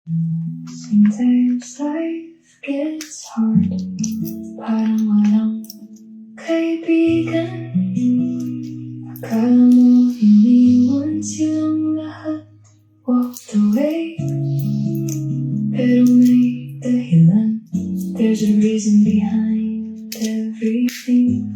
Sometimes life gets hard, parang walang kaibigan. Akala mo iniwan silang lahat, walked away. Pero may dahilan, there's a reason behind everything.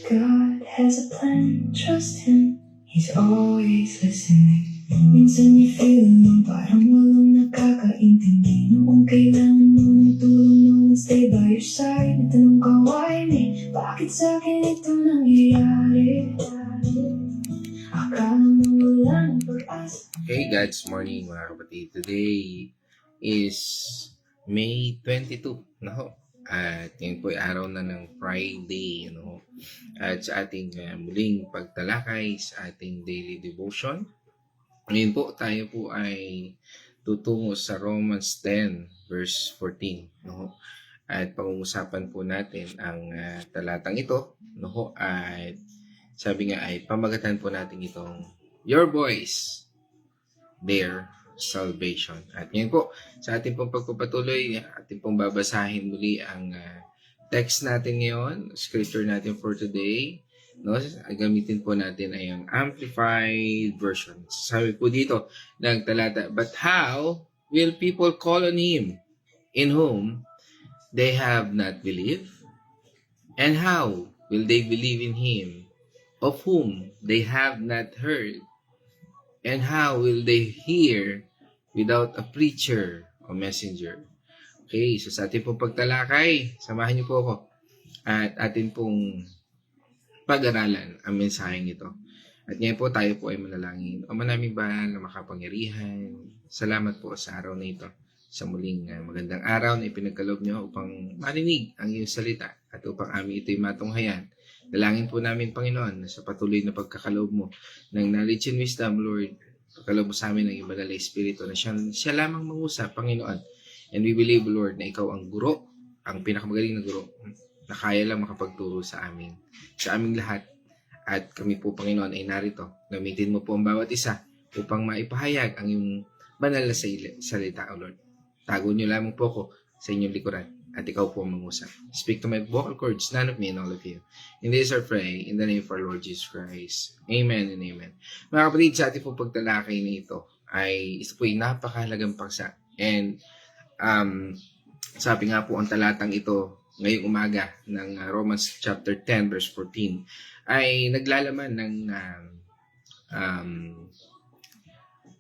God has a plan, trust Him, He's always listening. Minsan you feel alone, parang walang nakakaintindi. Noong kailangan mo ng tulong, no one stay by your side. Natanong ka, why me? Bakit sa'kin ito nangyayari? Akala mo walang pag-asa. Hey, God's morning mga kapatid. Today is May 22. No? At ngayon po ay araw na ng Friday. No? At sa ating muling pagtalakay sa ating daily devotion. Ngayon po tayo po ay tutungo sa Romans 10 verse 14. No? At pag-uusapan po natin ang talatang ito. No? At sabi nga ay pamagatan po natin itong Your Voice, Their Salvation. At ngayon po, sa ating pong pagpapatuloy, ating pong babasahin muli ang text natin ngayon, scripture natin for today. No? Gamitin po natin ay ang Amplified Version. Sabi po dito ng talata, but how will people call on Him in whom they have not believed? And how will they believe in Him of whom they have not heard? And how will they hear without a preacher o messenger? Okay, so sa ating pong pagtalakay, samahan niyo po ako at atin pong pag-aralan ang mensaheng ito. At ngayon po tayo po ay manalangin. O manaming banal na makapangyarihan, salamat po sa araw na ito. Sa muling magandang araw na ipinagkaloob niyo upang marinig ang iyong salita at upang amin ito'y matunghayan. Dalangin po namin, Panginoon, na sa patuloy na pagkakaloob mo ng knowledge and wisdom, Lord, pagkaloob mo sa amin ng iyong banal na Espiritu na siya lamang mangusap, Panginoon. And we believe, Lord, na ikaw ang guro, ang pinakamagaling na guro, na kaya lang makapagturo sa amin, sa aming lahat. At kami po, Panginoon, ay narito. Gamitin mo po ang bawat isa upang maipahayag ang iyong banal na salita, O Lord. Tago niyo lamang po ako sa inyong likuran at ikaw po ang mangusap. Speak to my vocal cords, none of me and all of you. In this I pray, in the name of our Lord Jesus Christ. Amen and amen. Mga kapatid, sa ating pong pagtalakay na ito ay isa po ay napakahalagang paksa. And sabi nga po ang talatang ito ngayong umaga ng Romans chapter 10 verse 14 ay naglalaman ng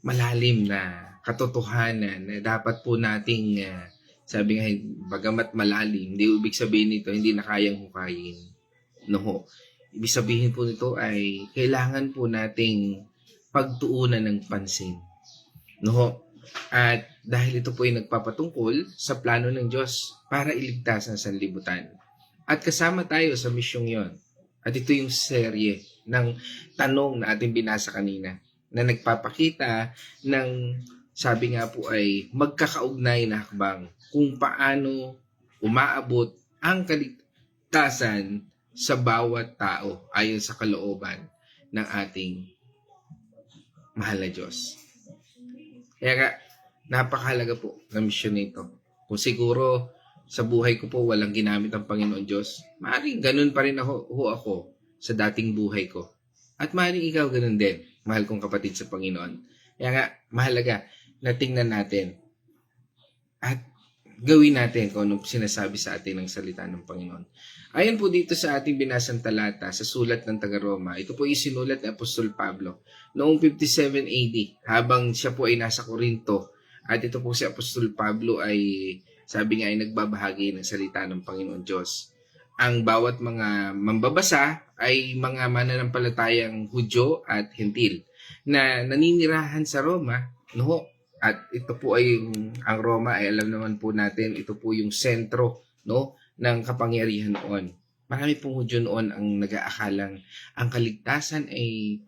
malalim na katotohanan na dapat po nating sabi nga, bagamat malalim, hindi ibig sabihin nito hindi na kayang hukayin. No. Ibig sabihin po nito ay kailangan po nating pagtuunan ng pansin. No. At dahil ito po ay nagpapatungkol sa plano ng Diyos para iligtas ang sanlibutan. At kasama tayo sa misyong yon. At ito yung serye ng tanong na ating binasa kanina na nagpapakita ng, sabi nga po ay magkakaugnay na hakbang kung paano umaabot ang kaligtasan sa bawat tao ayon sa kalooban ng ating mahal na Diyos. Kaya nga, napakahalaga po ng misyon nito. Kung siguro sa buhay ko po walang ginamit ang Panginoon Diyos, maaaring ganun pa rin ako sa dating buhay ko. At maaaring ikaw ganun din, mahal kong kapatid sa Panginoon. Kaya nga, mahalaga na tingnan natin at gawin natin kung anong sinasabi sa atin ng salita ng Panginoon. Ayon po dito sa ating binasang talata sa sulat ng taga-Roma, ito po isinulat ni Apostol Pablo noong 57 AD habang siya po ay nasa Corinto. At ito po si Apostol Pablo ay sabi nga ay nagbabahagi ng salita ng Panginoon Diyos. Ang bawat mga mambabasa ay mga mananampalatayang Hudyo at Hentil na naninirahan sa Roma, no? At ito po ay ang Roma ay alam naman po natin, ito po yung sentro, no, ng kapangyarihan noon. Marami pong Hudyo noon ang nag-aakalang ang kaligtasan ay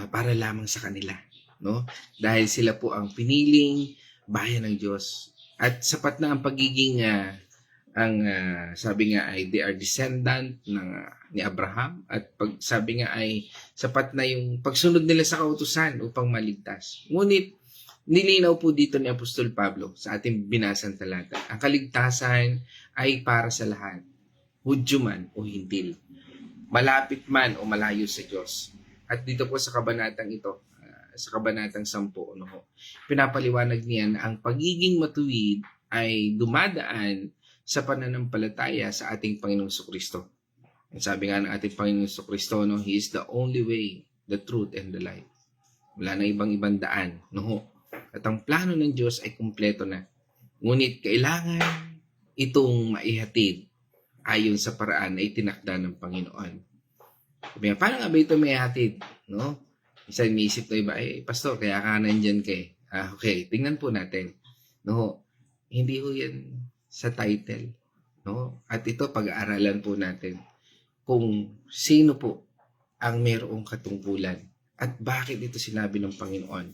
para lamang sa kanila, no? Dahil sila po ang piniling bayan ng Diyos. At sapat na ang pagiging sabi nga ay they are descendant ni Abraham, at sabi nga ay sapat na yung pagsunod nila sa kautusan upang maligtas. Ngunit nilinaw po dito ni Apostol Pablo sa ating binasang talata, ang kaligtasan ay para sa lahat, Hudyo man o Hintil, malapit man o malayo sa Diyos. At dito po sa kabanatang ito, sa kabanatang 10, pinapaliwanag niya na ang pagiging matuwid ay dumadaan sa pananampalataya sa ating Panginoong Jesucristo. Ang sabi nga ng ating Panginoong Jesucristo, He is the only way, the truth, and the life. Wala na ibang daan. At ang plano ng Diyos ay kumpleto na. Ngunit kailangan itong maihatid ayon sa paraan na itinakda ng Panginoon. Sabi nga, paano nga ba ito maihatid? Isa iniisip na iba, Pastor, kaya ka nandyan kay. Okay, tingnan po natin. Hindi ho yan sa title. At ito, pag-aaralan po natin kung sino po ang mayroong katungkulan at bakit ito sinabi ng Panginoon.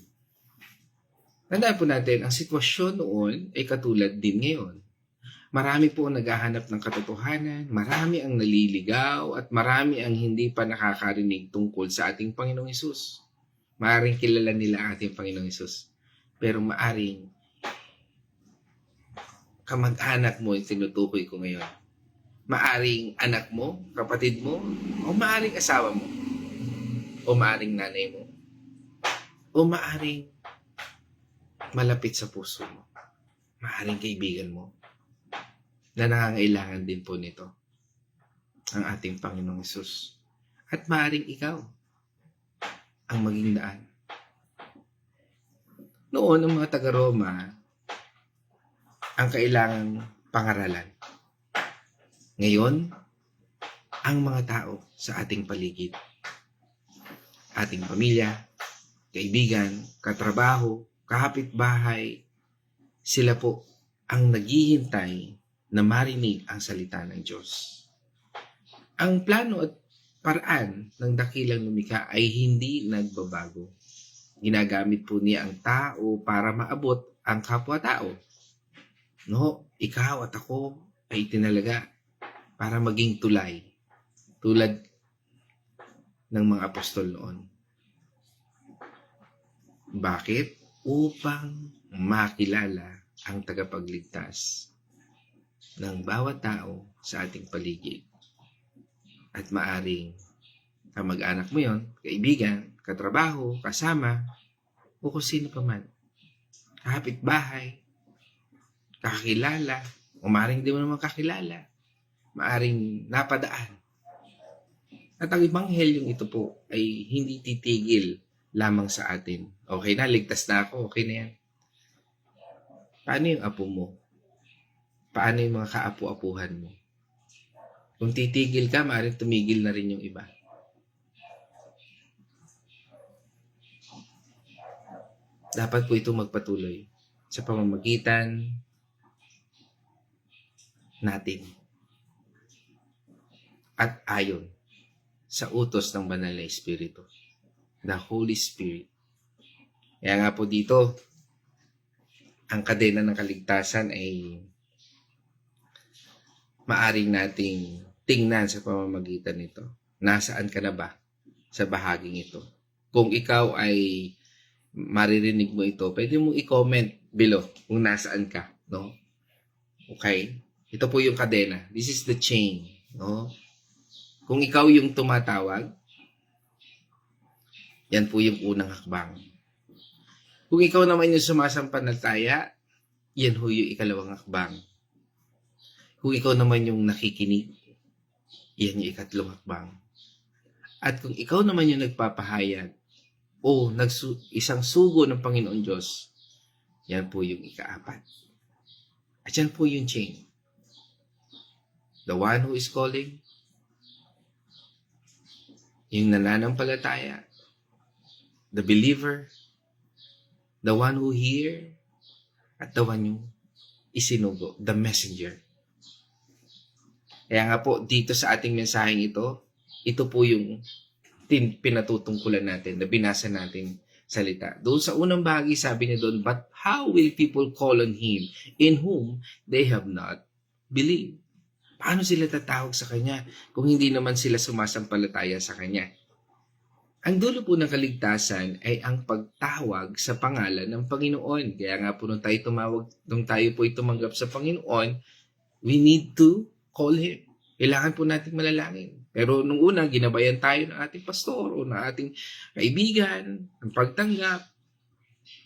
Tandaan po natin, ang sitwasyon noon ay katulad din ngayon. Marami po ang naghahanap ng katotohanan, marami ang naliligaw, at marami ang hindi pa nakakarinig tungkol sa ating Panginoong Hesus. Maaring kilala nila ang ating Panginoong Hesus, pero maaring kamag-anak mo yung tinutukoy ko ngayon. Maaring anak mo, kapatid mo, o maaring asawa mo, o maaring nanay mo, o maaring malapit sa puso mo, maaring kaibigan mo, na nangangailangan din po nito, ang ating Panginoong Hesus. At maaring ikaw ang maging daan. Noon, ang mga taga-Roma ang kailangang pangaralan. Ngayon, ang mga tao sa ating paligid, ating pamilya, kaibigan, katrabaho, kahapitbahay, sila po ang naghihintay na marinig ang salita ng Diyos. Ang plano at paraan ng dakilang lumikha ay hindi nagbabago. Ginagamit po niya ang tao para maabot ang kapwa-tao. Ikaw at ako ay tinalaga para maging tulay, tulad ng mga apostol noon. Bakit? Upang makilala ang tagapagligtas ng bawat tao sa ating paligid. At maaring kamag-anak mo yon, kaibigan, katrabaho, kasama, o kung sino pa man, kapitbahay, kakilala, o maaring di mo naman kakilala, maaring napadaan. At ang ebanghelyong ito po ay hindi titigil lamang sa atin. Okay na, ligtas na ako, okay na yan. Paano yung apo mo? Paano yung mga kaapu-apuhan mo? Kung titigil ka, maaaring tumigil na rin yung iba. Dapat po ito magpatuloy sa pamamagitan natin at ayon sa utos ng Banal na Espiritu, the Holy Spirit. Kaya nga po dito, ang kadena ng kaligtasan ay maaring nating tingnan sa pamamagitan nito. Nasaan ka na ba sa bahaging ito? Kung ikaw ay maririnig mo ito, pwede mo i-comment below kung nasaan ka. Okay? Ito po yung kadena. This is the chain. Kung ikaw yung tumatawag, yan po yung unang hakbang. Kung ikaw naman yung sumasampalataya, yan po yung ikalawang hakbang. Kung ikaw naman yung nakikinig, yan yung ikatlong hakbang. At kung ikaw naman yung nagpapahayag o isang sugo ng Panginoon Diyos, yan po yung ikaapat. At yan po yung chain. The one who is calling, yung nananampalataya, the believer, the one who hear, at the one yung isinugo, the messenger. Kaya nga po, dito sa ating mensaheng ito po yung pinatutungkulan natin, na binasa natin salita. Doon sa unang bahagi, sabi niya doon, but how will people call on Him in whom they have not believed? Paano sila tatawag sa Kanya kung hindi naman sila sumasampalataya sa Kanya? Ang dulo po ng kaligtasan ay ang pagtawag sa pangalan ng Panginoon. Kaya nga po nung tayo po ay tumanggap sa Panginoon, we need to call Him. Kailangan po natin manalangin. Pero nung una, ginabayan tayo ng ating pastor o ng ating kaibigan, ng pagtanggap.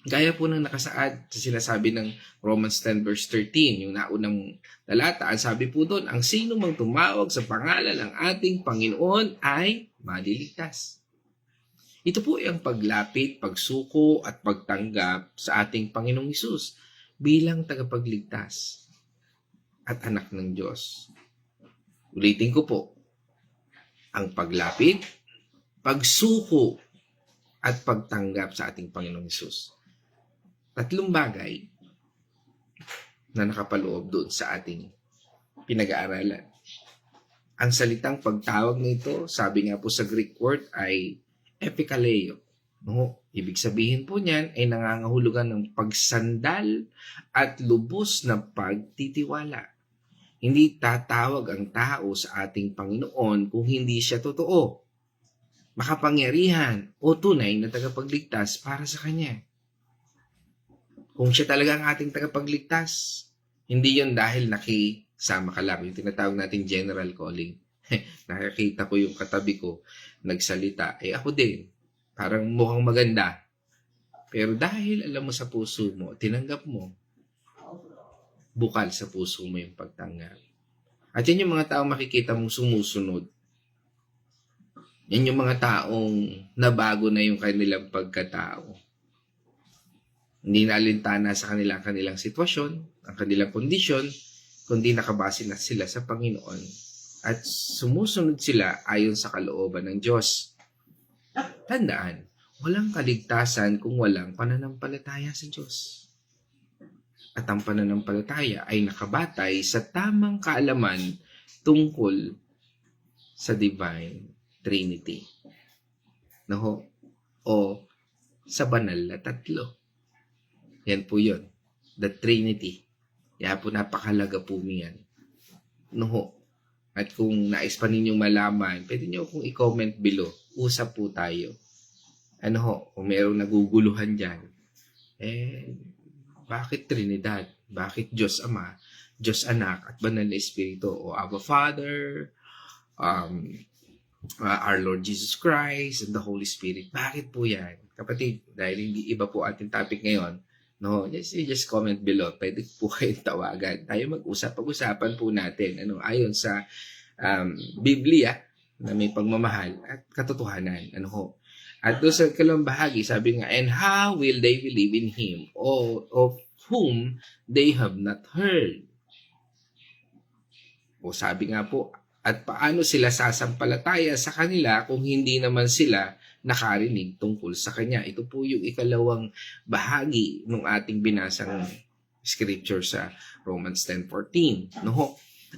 Gaya po ng nakasaad sa sinasabi ng Romans 10 verse 13, yung naunang talata, ang sabi po doon, ang sino mang tumawag sa pangalan ng ating Panginoon ay maliligtas. Ito po ay ang paglapit, pagsuko at pagtanggap sa ating Panginoong Hesus bilang tagapagligtas at anak ng Diyos. Ulitin ko po, ang paglapit, pagsuko at pagtanggap sa ating Panginoong Hesus. Tatlong bagay na nakapaloob doon sa ating pinag-aaralan. Ang salitang pagtawag nito, sabi nga po sa Greek word ay epikaleo. No? Ibig sabihin po niyan ay nangangahulugan ng pagsandal at lubos na pagtitiwala. Hindi tatawag ang tao sa ating Panginoon kung hindi siya totoo, makapangyarihan o tunay na tagapagligtas para sa Kanya. Kung siya talaga ang ating tagapagligtas, hindi yon dahil nakisama ka lang. Yung tinatawag natin general calling. Nakakita ko yung katabi ko, nagsalita. Ako din. Parang mukhang maganda. Pero dahil alam mo sa puso mo, tinanggap mo, bukal sa puso mo yung pagtanggap. At yan yung mga taong makikita mong sumusunod. Yan yung mga taong nabago na yung kanilang pagkatao. Hindi na alintana sa kanilang sitwasyon, ang kanilang kondisyon, kundi nakabase na sila sa Panginoon. At sumusunod sila ayon sa kalooban ng Diyos. Tandaan, walang kaligtasan kung walang pananampalataya sa Diyos. At ang pananampalataya ay nakabatay sa tamang kaalaman tungkol sa Divine Trinity. No? O sa banal na tatlo. Yan po yun. The Trinity. Kaya po napakalaga po niyan. No? At kung nais pa ninyong malaman, pwede nyo kung i-comment below. Usap po tayo. Kung mayroong naguguluhan dyan, bakit Trinidad? Bakit Diyos Ama, Diyos Anak, at Banal na Espiritu? O Abba Father, our Lord Jesus Christ, and the Holy Spirit. Bakit po yan? Kapatid, dahil hindi iba po ating topic ngayon, just comment below. Pwede po kayong tawagan. Tayo mag-usap. Pag-usapan po natin ayon sa Biblia na may pagmamahal at katotohanan. At doon sa ikalawang bahagi, sabi nga, and how will they believe in Him of whom they have not heard? O sabi nga po, at paano sila sasampalataya sa kanila kung hindi naman sila nakarinig tungkol sa Kanya. Ito po yung ikalawang bahagi ng ating binasang scripture sa Romans 10:14.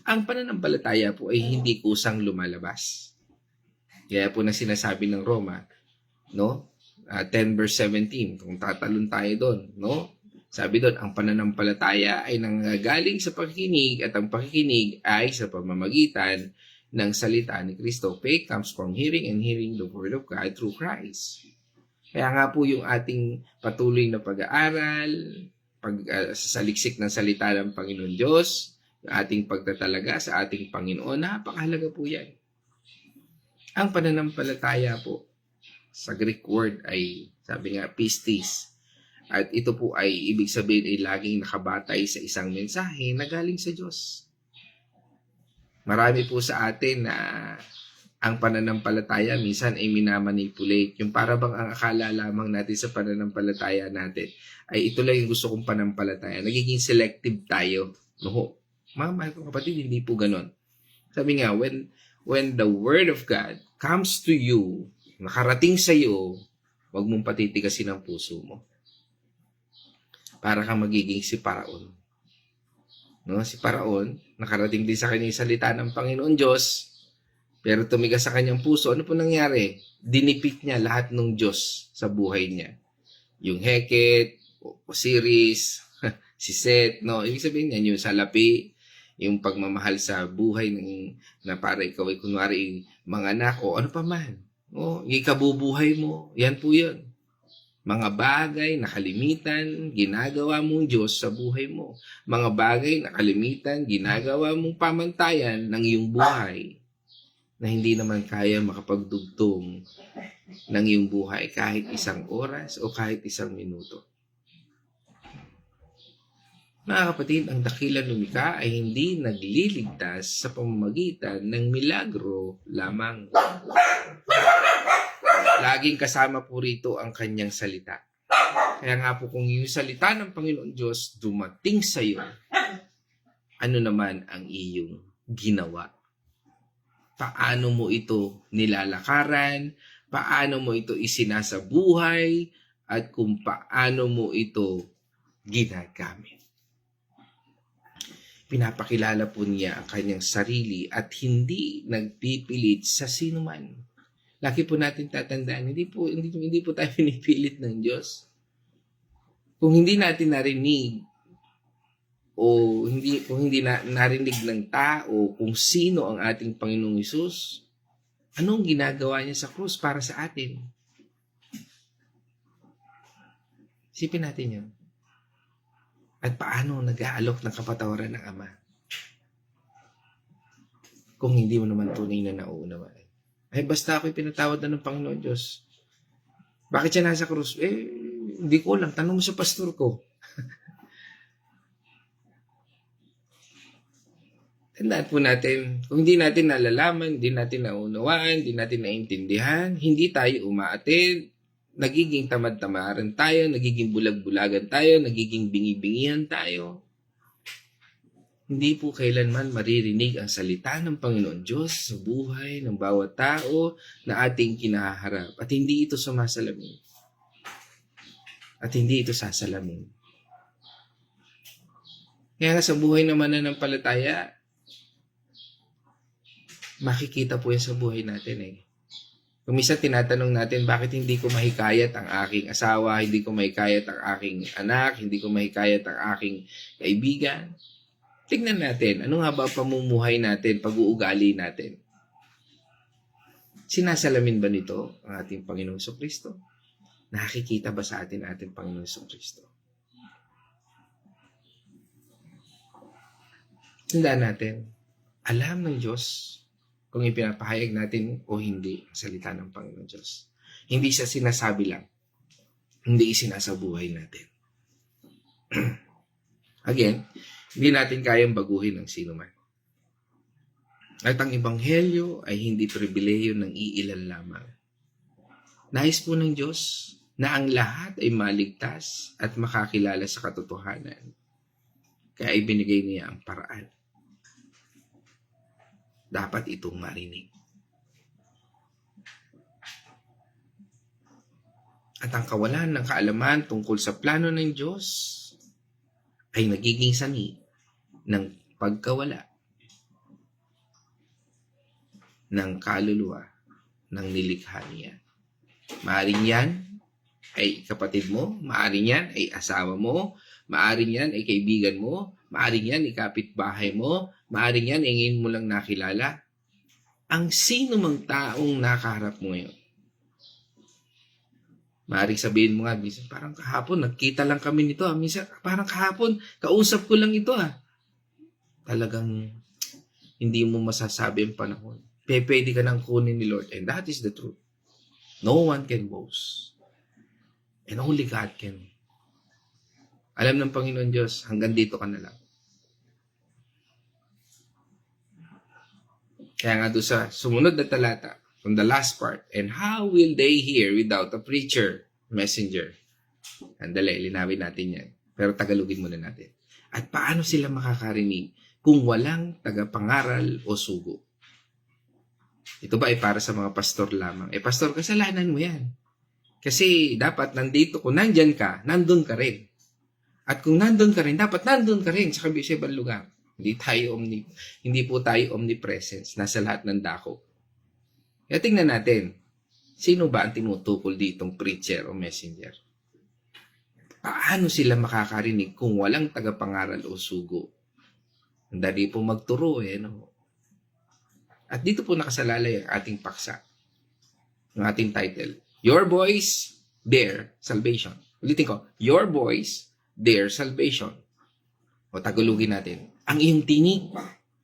Ang pananampalataya po ay hindi kusang lumalabas. Kaya po na sinasabi ng Roma, 10 verse 17, kung tatalon tayo doon, sabi doon, ang pananampalataya ay nanggagaling sa pakikinig at ang pakikinig ay sa pamamagitan ng salita ni Kristo. Faith comes from hearing and hearing the word of God through Christ. Kaya nga po yung ating patuloy na pag-aaral, sa saliksik ng salita ng Panginoon Diyos, yung ating pagtatalaga sa ating Panginoon, napakahalaga po yan. Ang pananampalataya po, sa Greek word ay, sabi nga, pistis. At ito po ay ibig sabihin ay laging nakabatay sa isang mensahe na galing sa Diyos. Marami po sa atin na ang pananampalataya minsan ay minamanipulate. Yung para bang ang akala lamang natin sa pananampalataya natin ay ito lang yung gusto kong panampalataya. Nagiging selective tayo. Mga kapatid, hindi po ganon. Sabi nga, when the Word of God comes to you, nakarating sa iyo, huwag mong patitigasin ang puso mo. Para kang magiging si Paraon. Si Paraon, nakarating din sa kanya yung salita ng Panginoon Diyos, pero tumigas sa kanyang puso. Ano po nangyari? Dinipit niya lahat ng Diyos sa buhay niya. Yung Heket, Osiris, si Set, ibig sabihin niya, yung salapi, yung pagmamahal sa buhay na para ikaw ay kunwari manganak o ano pa man. O, ikabubuhay mo, yan po yun. Mga bagay na kalimitan, ginagawa mong Diyos sa buhay mo. Mga bagay na kalimitan, ginagawa mong pamantayan ng iyong buhay na hindi naman kaya makapagdugtong ng iyong buhay kahit isang oras o kahit isang minuto. Mga kapatid, ang dakilang lumikha ay hindi nagliligtas sa pamamagitan ng milagro lamang. Laging kasama po rito ang kanyang salita. Kaya nga po kung yung salita ng Panginoon Diyos dumating sa iyo, ano naman ang iyong ginawa? Paano mo ito nilalakaran? Paano mo ito isinasabuhay? At kung paano mo ito ginagamit? Pinapakilala po niya ang kanyang sarili at hindi nagpipilit sa sinuman. Lagi po natin tatandaan, hindi po tayo pinipilit ng Diyos. Kung hindi natin narinig o kung hindi narinig ng tao kung sino ang ating Panginoong Hesus, anong ginagawa niya sa krus para sa atin? Isipin natin yun. At paano nag-aalok ng kapatawaran ng Ama? Kung hindi mo naman tunay na nauunawaan. Ay, basta ako'y pinatawad na ng Panginoon Diyos. Bakit siya nasa krus? Hindi ko alam. Tanong mo sa pastor ko. Tandaan po natin, kung hindi natin nalalaman, hindi natin naunawaan, hindi natin naintindihan, hindi tayo umaattend, nagiging tamad-tamaran tayo, nagiging bulag-bulagan tayo, nagiging bingi-bingihan tayo. Hindi po kailanman maririnig ang salita ng Panginoon Diyos sa buhay ng bawat tao na ating kinaharap. At hindi ito sumasalamin. At hindi ito sasalamin. Kaya nga sa buhay naman na ng palataya, makikita po yan sa buhay natin eh. Kung minsan tinatanong natin, bakit hindi ko mahikayat ang aking asawa, hindi ko mahikayat ang aking anak, hindi ko mahikayat ang aking kaibigan. Tignan natin, ano nga ba pamumuhay natin, pag-uugali natin? Sinasalamin ba nito ang ating Panginoong Kristo? Nakikita ba sa atin ating Panginoong Kristo? Tandaan natin, alam ng Diyos kung ipinapahayag natin o hindi ang salita ng Panginoong Diyos. Hindi siya sinasabi lang. Hindi isinasabuhay natin. Again, hindi natin kayang baguhin ng sino man. At ang Ebanghelyo ay hindi pribileyo ng iilan lamang. Nais po ng Diyos na ang lahat ay maligtas at makakilala sa katotohanan. Kaya ibinigay niya ang paraan. Dapat itong marinig. At ang kawalan ng kaalaman tungkol sa plano ng Diyos ay nagiging sanhi ng pagkawala ng kaluluwa ng nilikha niya. Maaring yan ay kapatid mo, maaring yan ay asawa mo, maaring yan ay kaibigan mo, maaring yan ay kapitbahay mo, maaring yan ay ngayon mo lang nakilala. Ang sino mang taong nakaharap mo ngayon. Maaring sabihin mo nga, minsan parang kahapon, nagkita lang kami nito. Minsan parang kahapon, kausap ko lang ito. Talagang hindi mo masasabi ang panahon. Pwede ka nang kunin ni Lord. And that is the truth. No one can boast. And only God can. Alam ng Panginoon Diyos, hanggang dito ka na lang. Kaya nga doon sa sumunod na talata, from the last part, and how will they hear without a preacher, messenger? Andali, linawin natin yan. Pero tagalogin muna natin. At paano sila makakarinig kung walang tagapangaral o sugo? Ito ba ay para sa mga pastor lamang? Pastor, kasalanan mo yan. Kasi dapat nandito, kung nandyan ka, nandun ka rin. At kung nandun ka rin, dapat nandun ka rin sa ibang lugar. Hindi po tayo omnipresence. Nasa lahat ng dako. Kaya tingnan natin, sino ba ang tinutukol ditong preacher o messenger? Paano sila makakarinig kung walang tagapangaral o sugo? Ang dali po magturo no? At dito po nakasalalay ang ating paksa. Ang ating title. Your voice, their salvation. Ulitin ko. Your voice, their salvation. O Tagalogin natin. Ang iyong tinig,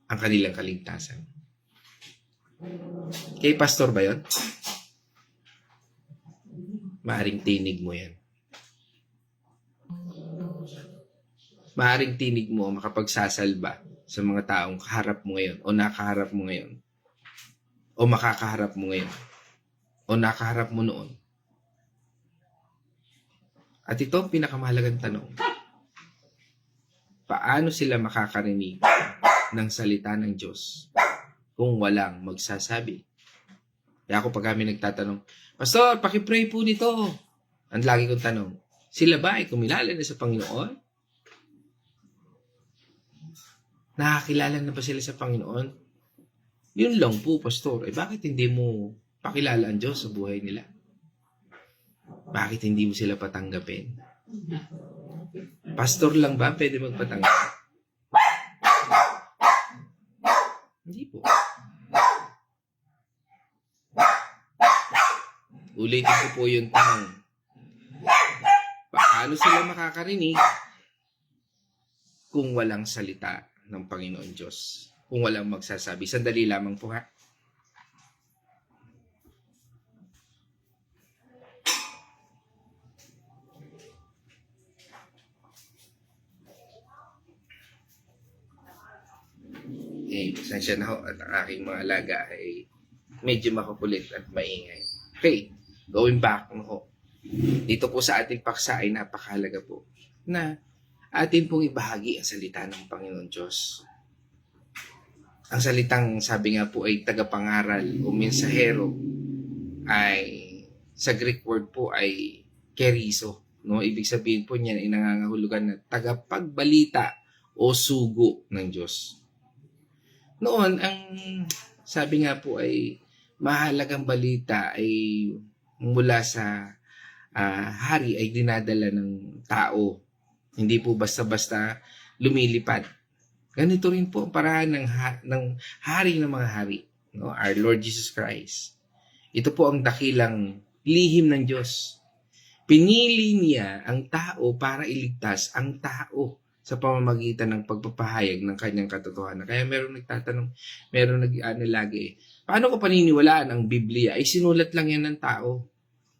ang kanilang kaligtasan. Kay pastor ba yun? Maaring tinig mo yan. Maaring tinig mo makapagsasalba sa mga taong kaharap mo ngayon o nakaharap mo ngayon o makakaharap mo ngayon o nakaharap mo noon. At ito ang pinakamahalagang tanong. Paano sila makakarinig ng salita ng Diyos kung walang magsasabi? Kaya ako pag kami nagtatanong, Pastor, pakipray po nito. Ang lagi kong tanong, sila ba ay kumilala na sa Panginoon? Nakakilala na ba sila sa Panginoon? Yun lang po, Pastor. Bakit hindi mo pakilala ang Diyos sa buhay nila? Bakit hindi mo sila patanggapin? Pastor lang ba pwede magpatanggap? Hindi po. Ulitin ko po yung tanong. Paano sila makakarinig kung walang salita ng Panginoon Diyos? Kung walang magsasabi. Sandali lamang po ha. Pasensya na ho at ang aking mga alaga ay medyo makukulit at maingay. Okay, going back no ho. Dito po sa ating paksa ay napakahalaga po na atin pong ibahagi ang salita ng Panginoon Diyos. Ang salitang sabi nga po ay tagapangaral o mensahero ay sa Greek word po ay keriso. No? Ibig sabihin po niyan ay nangangahulugan na tagapagbalita o sugo ng Diyos. Noon, ang sabi nga po ay mahalagang balita ay mula sa hari ay dinadala ng tao. Hindi po basta-basta lumilipad. Ganito rin po ang paraan ng hari ng mga hari, no? Our Lord Jesus Christ. Ito po ang dakilang lihim ng Diyos. Pinili niya ang tao para iligtas ang tao sa pamamagitan ng pagpapahayag ng kanyang katotohanan. Kaya meron nagtatanong, meron lagi, paano ko paniniwalaan ang Biblia? Ay sinulat lang yan ng tao.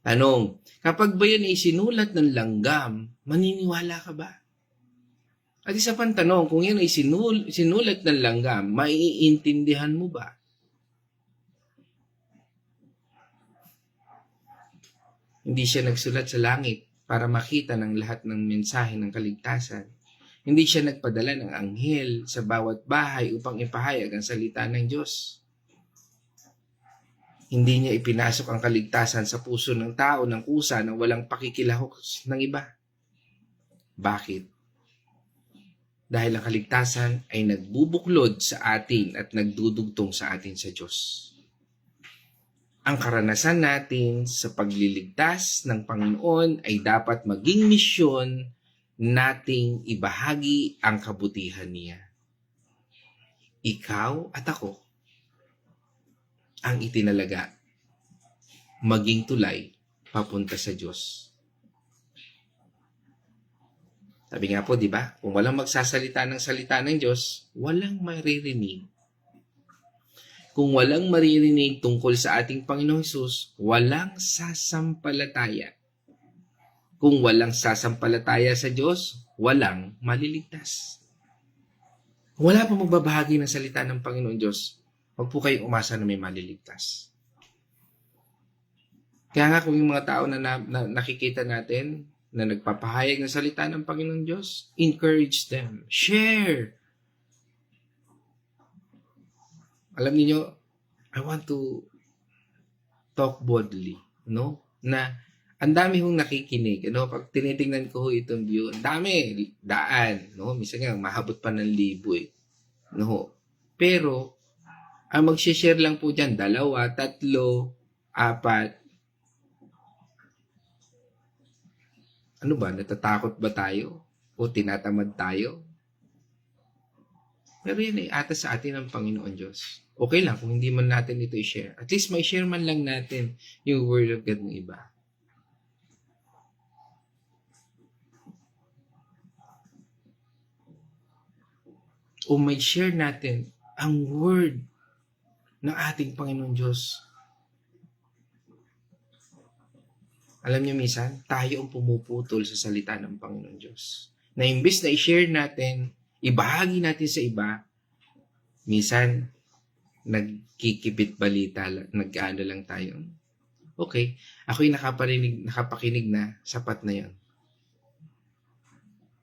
Tanong, kapag ba yan ay sinulat ng langgam, maniniwala ka ba? At isa pang tanong, kung yan ay sinulat ng langgam, maiintindihan mo ba? Hindi siya nagsulat sa langit para makita ng lahat ng mensahe ng kaligtasan. Hindi siya nagpadala ng anghel sa bawat bahay upang ipahayag ang salita ng Diyos. Hindi niya ipinasok ang kaligtasan sa puso ng tao ng kusa na walang pakikilahok ng iba. Bakit? Dahil ang kaligtasan ay nagbubuklod sa atin at nagdudugtong sa atin sa Diyos. Ang karanasan natin sa pagliligtas ng Panginoon ay dapat maging misyon nating ibahagi ang kabutihan niya. Ikaw at ako ang itinalaga maging tulay papunta sa Diyos. Sabi nga po, di ba? Kung walang magsasalita ng salita ng Diyos, walang maririnig. Kung walang maririnig tungkol sa ating Panginoong Hesus, walang sasampalataya. Kung walang sasampalataya sa Diyos, walang maliligtas. Kung wala pa magbabahagi ng salita ng Panginoon Diyos, huwag po kayong umasa na may maliligtas. Kaya nga kung yung mga tao na nakikita natin na nagpapahayag ng salita ng Panginoon Diyos, encourage them. Share. Alam niyo, I want to talk boldly, no? Na ang dami hong nakikinig, no? Pag tinitingnan ko itong view, ang dami, daan, no? Minsan nga, mahabot pa ng 1,000, no? Pero, ang mag-share lang po dyan, 2, 3, 4. Ano ba? Natatakot ba tayo? O tinatamad tayo? Pero yan ay atas sa atin ng Panginoon Diyos. Okay lang kung hindi man natin ito i-share. At least may share man lang natin yung Word of God ng iba. O may share natin ang Word ng ating Panginoon Diyos. Alam niyo minsan, tayo ang pumuputol sa salita ng Panginoon Diyos. Na imbes na i-share natin, ibahagi natin sa iba, minsan, nagkikibit balita, nag-ano lang tayo. Okay, ako'y nakapakinig na, sapat na yon.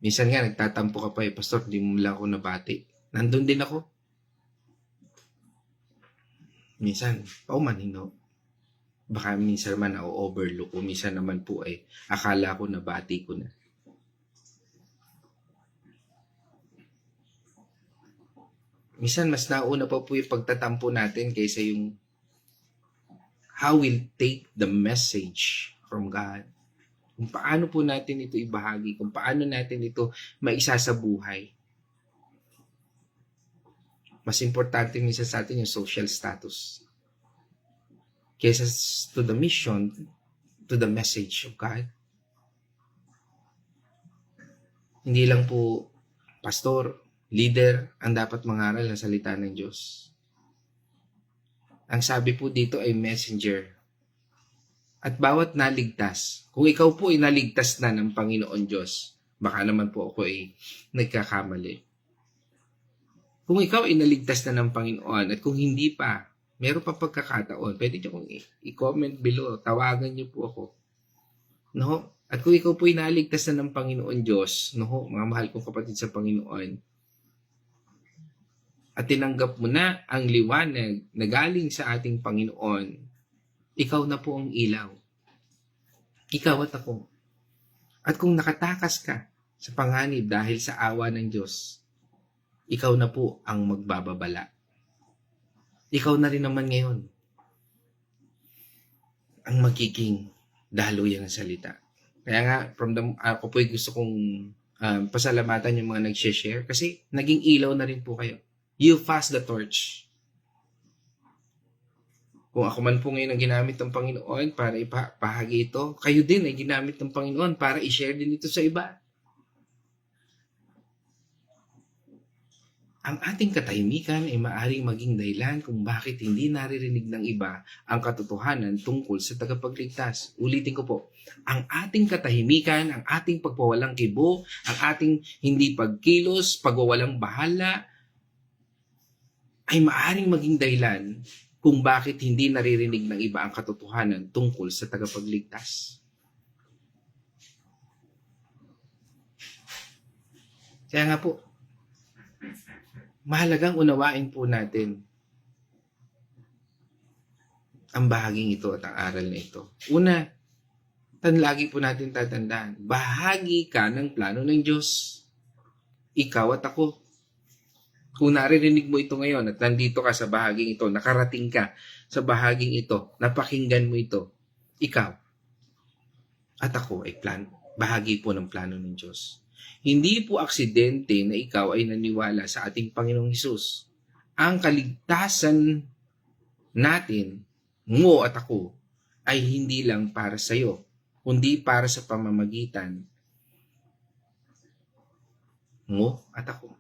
Minsan nga, nagtatampo ka pa Pastor, di mo lang ako nabati. Nandun din ako. Minsan, paumanhin baka minsan man na-overlook o minsan naman po ay akala ko nabati ko na. Minsan mas nauna pa po yung pagtatampo natin kaysa yung how we'll take the message from God. Kung paano po natin ito ibahagi, kung paano natin ito maisa sa buhay. Mas importante minsan sa atin yung social status kaysa to the mission, to the message of God. Hindi lang po pastor, leader, ang dapat mangaral ng salita ng Diyos. Ang sabi po dito ay messenger. At bawat naligtas, kung ikaw po ay naligtas na ng Panginoon Diyos, baka naman po ako ay nagkakamali. Kung ikaw ay naligtas na ng Panginoon at kung hindi pa, meron pa pagkakataon, pwede nyo kong i-comment below, tawagan nyo po ako. No? At kung ikaw po ay naligtas na ng Panginoon Diyos, no, mga mahal kong kapatid sa Panginoon, at tinanggap mo na ang liwanag na galing sa ating Panginoon, ikaw na po ang ilaw. Ikaw at ako. At kung nakatakas ka sa panganib dahil sa awa ng Diyos, ikaw na po ang magbababala. Ikaw na rin naman ngayon ang magiging daluyan ng salita. Kaya nga, ako po gusto kong pasalamatan yung mga nag-share kasi naging ilaw na rin po kayo. You pass the torch. Kung ako man po ngayon ang ginamit ng Panginoon para ipahagi ito, kayo din ay ginamit ng Panginoon para i-share din ito sa iba. Ang ating katahimikan ay maaaring maging dahilan kung bakit hindi naririnig ng iba ang katotohanan tungkol sa tagapagligtas. Ulitin ko po, ang ating katahimikan, ang ating pagpawalang kibo, ang ating hindi pagkilos, pagwawalang bahala, ay maaaring maging dahilan kung bakit hindi naririnig ng iba ang katotohanan tungkol sa tagapagligtas. Kaya nga po, mahalagang unawain po natin ang bahaging ito at ang aral na ito. Una, lagi po natin tatandaan, bahagi ka ng plano ng Diyos. Ikaw at ako. Kung naririnig mo ito ngayon at nandito ka sa bahaging ito, nakarating ka sa bahaging ito, napakinggan mo ito, ikaw at ako ay bahagi po ng plano ng Diyos. Hindi po aksidente na ikaw ay naniwala sa ating Panginoong Hesus. Ang kaligtasan natin, mo at ako, ay hindi lang para sa iyo, kundi para sa pamamagitan mo at ako.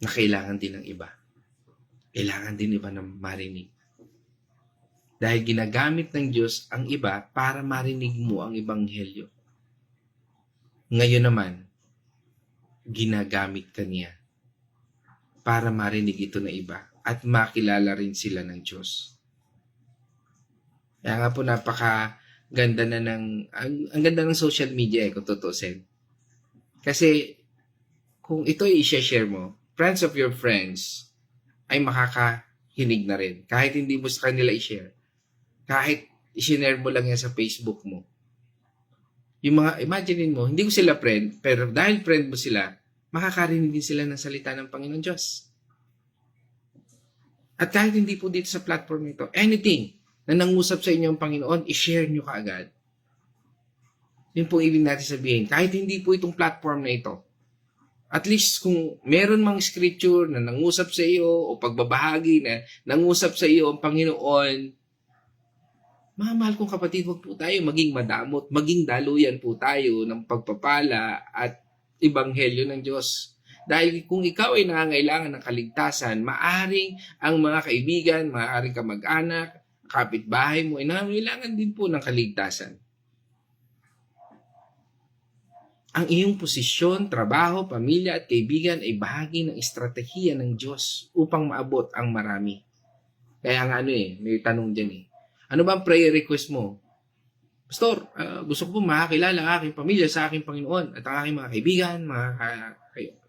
Na kailangan din ng iba. Kailangan din iba na marinig. Dahil ginagamit ng Diyos ang iba para marinig mo ang Ebanghelyo. Ngayon naman, ginagamit ka niya para marinig ito na iba at makilala rin sila ng Diyos. Kaya nga po napakaganda na ang ganda ng social media kung tutusin. Kasi kung ito ay i-share mo, friends of your friends ay makakahinig na rin. Kahit hindi mo sa kanila i-share. Kahit i-share mo lang yan sa Facebook mo. Yung mga, imaginein mo, hindi ko sila friend, pero dahil friend mo sila, makakarinig din sila ng salita ng Panginoon Diyos. At kahit hindi po dito sa platform nito, anything na nangusap sa inyo ang Panginoon, i-share nyo kaagad. Yun po ibig natin sabihin. Kahit hindi po itong platform na ito, At least kung meron mang scripture na nangusap sa iyo o pagbabahagi na nangusap sa iyo ang Panginoon, mga mahal kong kapatid, huwag po tayo maging madamot, maging daluyan po tayo ng pagpapala at ebanghelyo ng Diyos. Dahil kung ikaw ay nangangailangan ng kaligtasan, maaring ang mga kaibigan, maaring kamag-anak, kapitbahay mo ay nangangailangan din po ng kaligtasan. Ang iyong posisyon, trabaho, pamilya at kaibigan ay bahagi ng estratehiya ng Diyos upang maabot ang marami. Kaya nga may tanong dyan Ano ba ang prayer request mo? Pastor, gusto ko po makakilala ang aking pamilya sa aking Panginoon at ang aking mga kaibigan,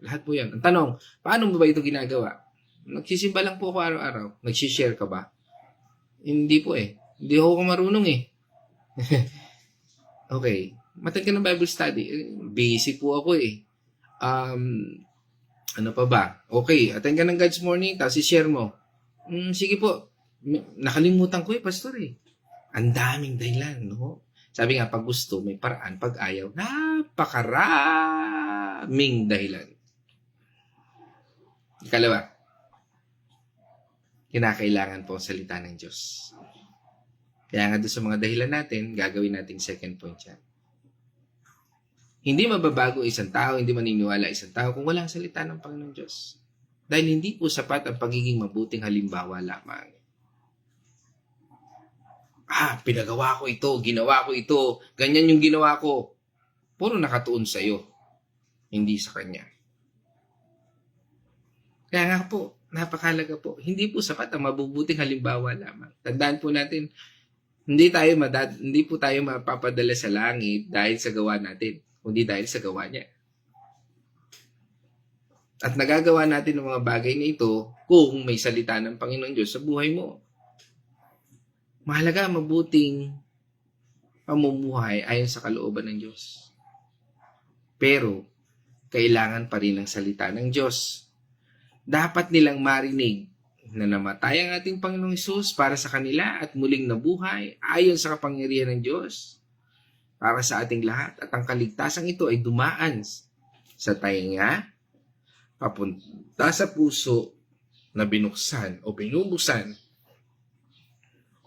lahat po yan. Ang tanong, paano mo ba ito ginagawa? Nagsisimba lang po ako araw-araw. Nagsishare ka ba? Hindi po Hindi ako marunong Okay. Matag ka ng Bible study. Busy po ako Ano pa ba? Okay, attend ka ng God's Morning, tapos i-share mo. Sige po. Nakalimutan ko pastor Ang daming dahilan, no? Sabi nga, pag gusto, may paraan. Pag ayaw, napakaraming dahilan. Ikalawa, kinakailangan po ang salita ng Diyos. Kaya nga doon sa mga dahilan natin, gagawin nating second point yan. Hindi mababago isang tao, hindi maniniwala isang tao kung walang salita ng Panginoong Diyos. Dahil hindi po sapat ang pagiging mabuting halimbawa lamang. Pinagawa ko ito, ginawa ko ito, ganyan yung ginawa ko. Puro nakatuon sa iyo, hindi sa Kanya. Kaya nga po, napakahalaga po, hindi po sapat ang mabubuting halimbawa lamang. Tandaan po natin, hindi po tayo mapapadala sa langit dahil sa gawa natin, kundi dahil sa gawa niya. At nagagawa natin ang mga bagay na ito kung may salita ng Panginoon Diyos sa buhay mo. Mahalaga mabuting pamumuhay ayon sa kalooban ng Diyos. Pero, kailangan pa rin ng salita ng Diyos. Dapat nilang marinig na namatay ang ating Panginoong Hesus para sa kanila at muling nabuhay ayon sa kapangyarihan ng Diyos para sa ating lahat. At ang kaligtasang ito ay dumaan sa tainga, papunta sa puso na binuksan o binubuksan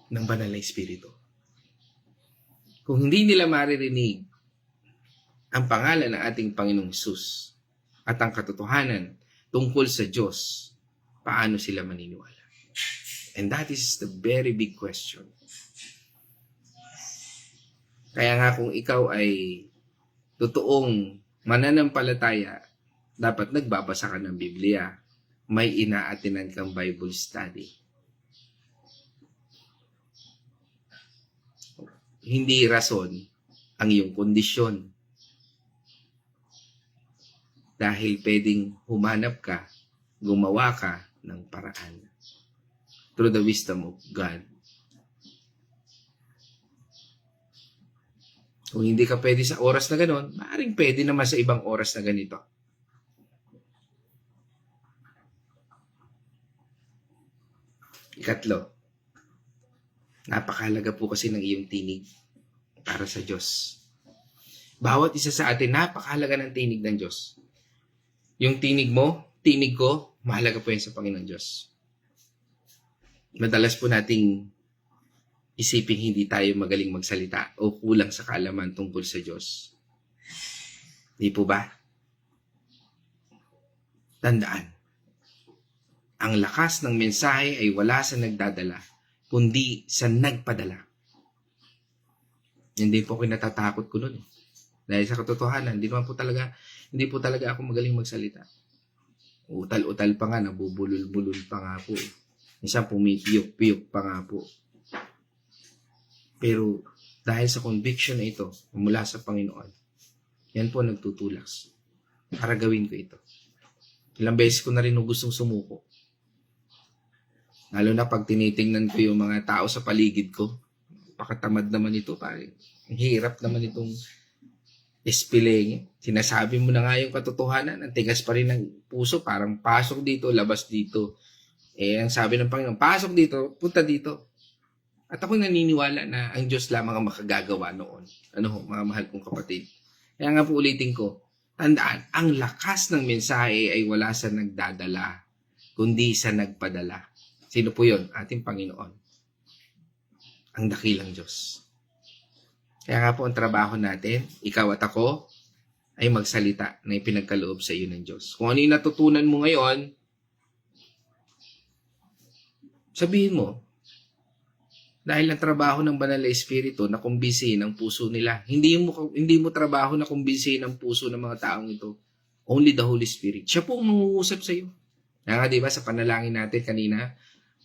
ng banal na Espiritu. Kung hindi nila maririnig ang pangalan ng ating Panginoong Hesus at ang katotohanan tungkol sa Diyos, paano sila maniniwala? And that is the very big question. Kaya nga kung ikaw ay totoong mananampalataya, dapat nagbabasa ka ng Biblia. May inaatinan kang Bible study. Hindi rason ang iyong kondisyon. Dahil pwedeng humanap ka, gumawa ka ng paraan. Through the wisdom of God. Kung hindi ka pwede sa oras na gano'n, maaaring pwede naman sa ibang oras na ganito. Ikatlo, napakahalaga po kasi ng iyong tinig para sa Diyos. Bawat isa sa atin, napakahalaga ng tinig ng Diyos. Yung tinig mo, tinig ko, mahalaga po yan sa Panginoon Diyos. Madalas po nating isipin hindi tayo magaling magsalita o kulang sa kaalaman tungkol sa Diyos. Di po ba? Tandaan, ang lakas ng mensahe ay wala sa nagdadala, kundi sa nagpadala. Hindi po kinatatakot ko nun. Dahil sa katotohanan, hindi po talaga ako magaling magsalita. Utal-utal pa nga, nabubulol-bulol pa nga po. Minsan pumipiyok-piyok pa nga po. Pero dahil sa conviction na ito mula sa Panginoon, yan po nagtutulak para gawin ko ito. Ilang beses ko na rin gustong sumuko. Lalo na pag tinitingnan ko yung mga tao sa paligid ko, pakatamad naman ito, pare. Ang hirap naman itong ispilengin. Sinasabi mo na nga yung katotohanan, ang tigas pa rin ng puso, parang pasok dito, labas dito. Ang sabi ng Panginoon, pasok dito, punta dito. At ako naniniwala na ang Diyos lamang ang makagagawa noon. Mga mahal kong kapatid. Kaya nga po ulitin ko, Tandaan, ang lakas ng mensahe ay wala sa nagdadala, kundi sa nagpadala. Sino po yun? Ating Panginoon. Ang dakilang Diyos. Kaya nga po ang trabaho natin, ikaw at ako, ay magsalita na ipinagkaloob sa iyo ng Diyos. Kung ano yung natutunan mo ngayon, sabihin mo, dahil ang trabaho ng Banal na Espiritu na kumbinsihin ang puso nila. Hindi mo trabaho na kumbinsihin ang puso ng mga taong ito. Only the Holy Spirit. Siya po ang mangungusap sa iyo. Kaya nga diba sa panalangin natin kanina,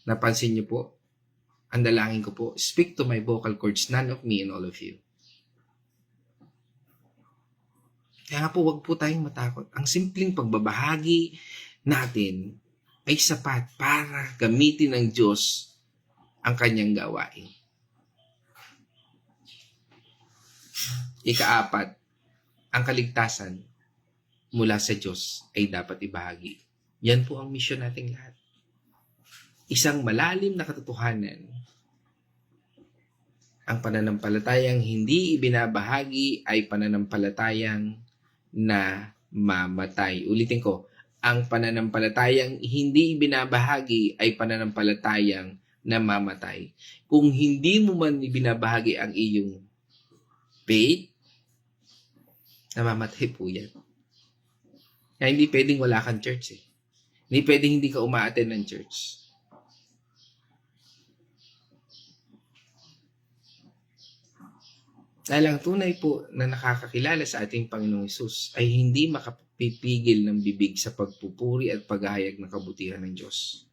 napansin niyo po, ang dalangin ko po, speak to my vocal cords, none of me and all of you. Kaya nga po, wag po tayong matakot. Ang simpleng pagbabahagi natin ay sapat para gamitin ng Diyos ang kanyang gawain. Ika-4, ang kaligtasan mula sa Diyos ay dapat ibahagi. Yan po ang misyon nating lahat. Isang malalim na katotohanan. Ang pananampalatayang hindi ibinabahagi ay pananampalatayang na mamatay. Ulitin ko, ang pananampalatayang hindi ibinabahagi ay pananampalatayang namamatay. Kung hindi mo man ibinabahagi ang iyong faith, namamatay po yan. Kaya hindi pwedeng wala kang church eh. Hindi pwedeng hindi ka umaattend ng church. Dahil ang tunay po na nakakakilala sa ating Panginoong Hesus ay hindi makapipigil ng bibig sa pagpupuri at paghahayag ng kabutihan ng Diyos.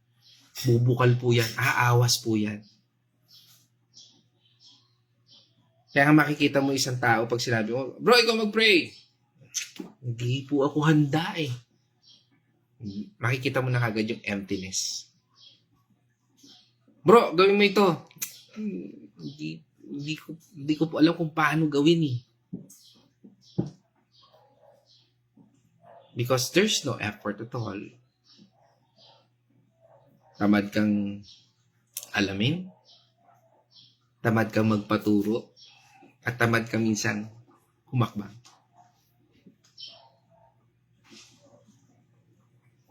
Bubukal po yan. Aawas po yan. Kaya nga makikita mo isang tao pag sinabi mo, bro, ikaw mag-pray. Hindi po ako handa eh. Makikita mo na kagad yung emptiness. Bro, gawin mo ito. Hindi ko po alam kung paano gawin eh. Because there's no effort at all. Tamad kang alamin, tamad kang magpaturo, at tamad kang minsan humakbang.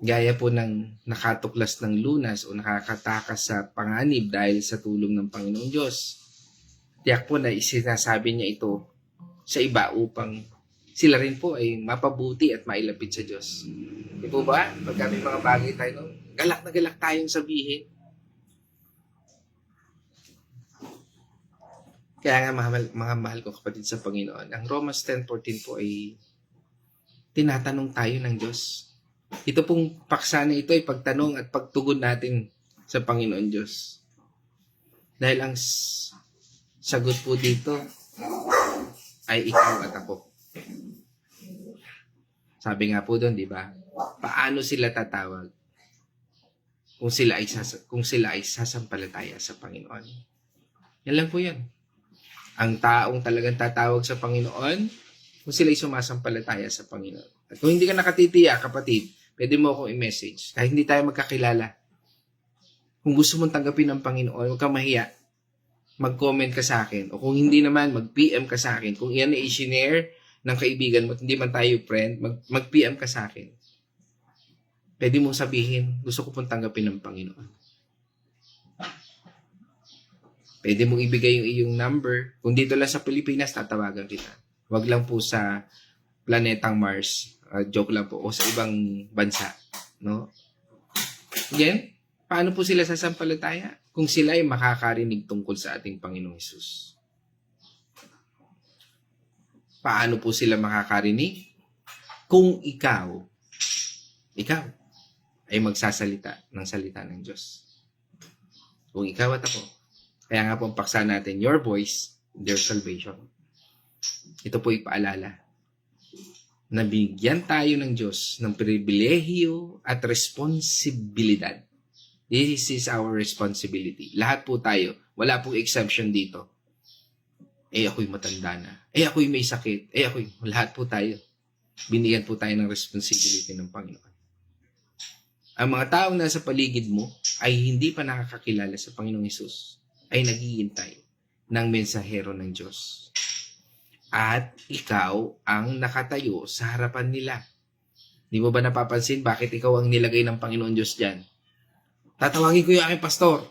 Gaya po ng nakatuklas ng lunas o nakakatakas sa panganib dahil sa tulong ng Panginoong Diyos. Tiyak po na isinasabi niya ito sa iba upang sila rin po ay mapabuti at mailapit sa Diyos. Di po ba? Pagka may mga bagay tayo, galak na galak tayong sabihin. Kaya nga mga mahal ko kapatid sa Panginoon, ang Romans 10:14 po ay tinatanong tayo ng Diyos. Ito pong paksa na ito ay pagtanong at pagtugon natin sa Panginoon Diyos. Dahil ang sagot po dito ay ikaw at ako. Sabi nga po doon, di ba? Paano sila tatawag kung sila ay sasampalataya sa Panginoon? Yan lang po yan. Ang taong talagang tatawag sa Panginoon kung sila ay sumasampalataya sa Panginoon. At kung hindi ka nakatitiya, kapatid, pwede mo akong i-message. Kahit hindi tayo magkakilala. Kung gusto mong tanggapin ng Panginoon, huwag kang mahiya. Mag-comment ka sa akin. O kung hindi naman, mag-PM ka sa akin. Kung iyan ay i-share ng kaibigan mo at hindi man tayo friend, mag-PM ka sa akin. Pwede mong sabihin, gusto ko pong tanggapin ng Panginoon. Pwede mong ibigay yung iyong number. Kung dito lang sa Pilipinas, tatawagan kita. Huwag lang po sa planetang Mars. Joke lang po. O sa ibang bansa. No? Again, paano po sila sasampalataya? Kung sila ay makakarinig tungkol sa ating Panginoong Hesus. Paano po sila makakarinig? Kung ikaw ay magsasalita ng salita ng Diyos. Kung ikaw at ako. Kaya nga po ang paksa natin, your voice, their salvation. Ito po ipaalala. Nabigyan tayo ng Diyos ng pribilehiyo at responsibilidad. This is our responsibility. Lahat po tayo. Wala pong exception dito. Ako'y matanda na. Ako'y may sakit. Lahat po tayo. Binigyan po tayo ng responsibility ng Panginoon. Ang mga taong nasa paligid mo ay hindi pa nakakakilala sa Panginoong Hesus, ay naghihintay ng mensahero ng Diyos. at ikaw ang nakatayo sa harapan nila. Di mo ba napapansin bakit ikaw ang nilagay ng Panginoon Diyos dyan? Tatawagin ko yung aking pastor.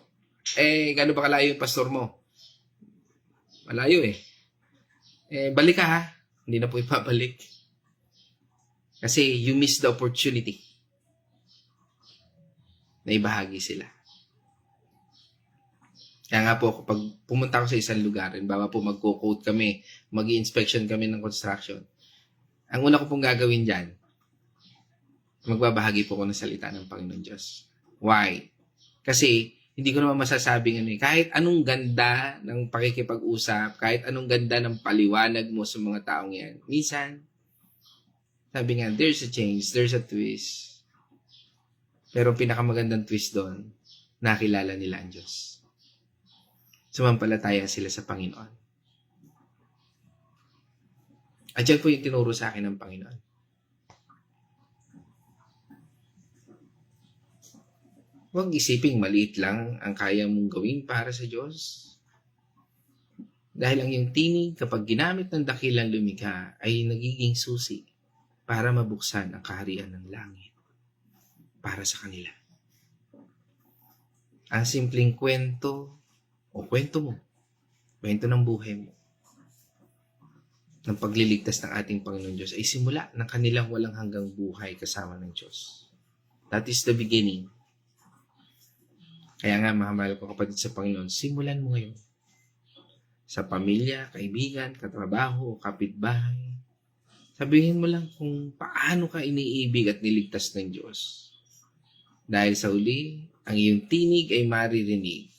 Gano'n ba kalayo yung pastor mo? Malayo eh. Balik ka ha. Hindi na po ipabalik. Kasi you miss the opportunity na ibahagi sila. Kaya nga po, kapag pumunta ako sa isang lugar, bawa po magko-quote kami, mag-inspection kami ng construction, ang una ko pong gagawin dyan, magbabahagi po ko ng salita ng Panginoon Diyos. Why? Kasi, hindi ko naman masasabing kahit anong ganda ng pakikipag-usap, kahit anong ganda ng paliwanag mo sa mga taong yan, minsan, sabi nga, there's a change, there's a twist. Pero pinakamagandang twist doon, nakilala nila ang Diyos. Sumampalataya sila sa Panginoon. At yan po yung tinuro sa akin ng Panginoon. Huwag isiping maliit lang ang kaya mong gawin para sa Diyos. Dahil ang iyong tinig kapag ginamit ng dakilang lumikha ay nagiging susi para mabuksan ang kaharian ng langit para sa kanila. Ang simpleng kwento o kwento mo, kwento ng buhay mo, ng pagliligtas ng ating Panginoon Diyos ay simula ng kanilang walang hanggang buhay kasama ng Diyos. That is the beginning. Kaya nga, mahal ko kapatid sa Panginoon, simulan mo ngayon. Sa pamilya, kaibigan, katrabaho, kapitbahay. Sabihin mo lang kung paano ka iniibig at niligtas ng Diyos. Dahil sa uli, ang iyong tinig ay maririnig,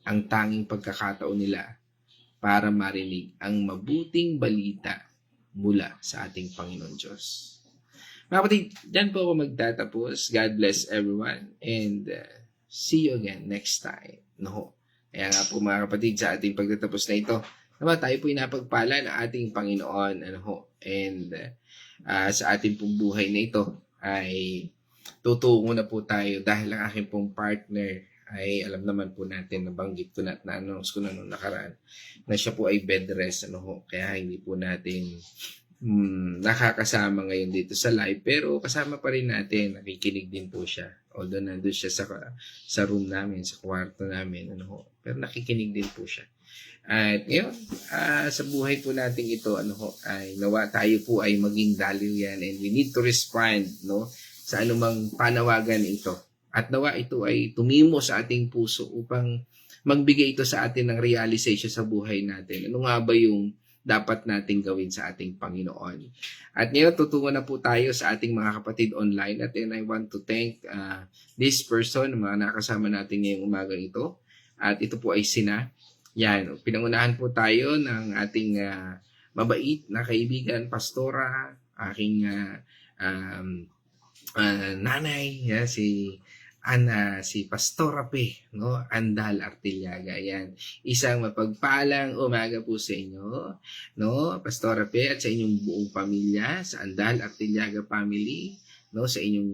ang tanging pagkakataon nila para marinig ang mabuting balita mula sa ating Panginoon Diyos. Mga kapatid, dyan po ako magtatapos. God bless everyone and see you again next time. No? Kaya nga po mga kapatid, sa ating pagtatapos na ito, naman tayo po inapagpala ng ating Panginoon. And sa ating pong buhay na ito ay tutungo na po tayo dahil ang aking pong partner ay alam naman po natin, nabanggit ko na, na-announce ko na nung nakaraan, na siya po ay bed rest. Kaya hindi po natin nakakasama ngayon dito sa live, pero kasama pa rin natin, nakikinig din po siya. Although nandun siya sa room namin, sa kwarto namin, pero nakikinig din po siya. At ngayon, sa buhay po natin ito, ay nawa tayo po ay maging daliw yan, and we need to respond, sa anumang panawagan ito. At nawa ito ay tumimo sa ating puso upang magbigay ito sa atin ng realization sa buhay natin. Ano nga ba yung dapat nating gawin sa ating Panginoon? At ngayon, tutungo na po tayo sa ating mga kapatid online. At I want to thank this person, mga nakasama natin ngayong umagang ito. At ito po ay sina. Yan, pinangunahan po tayo ng ating mabait na kaibigan, pastora, aking nanay, si Pastora P, Andal Artillaga. Yan. Isang mapagpalang umaga po sa inyo, Pastora P, at sa inyong buong pamilya, sa Andal Artillaga family, sa inyong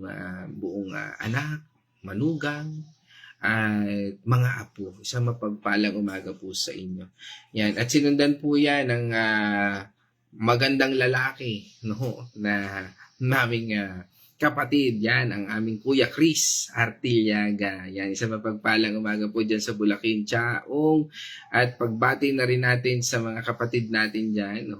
buong anak, manugang, at mga apo. Isang mapagpalang umaga po sa inyo. Yan. At sinundan po yan ng magandang lalaki, na naming kapatid, yan, ang aming Kuya Chris Artillaga. Yan, isang mapagpalang umaga po dyan sa Bulacan, Chaong. At pagbati na rin natin sa mga kapatid natin dyan,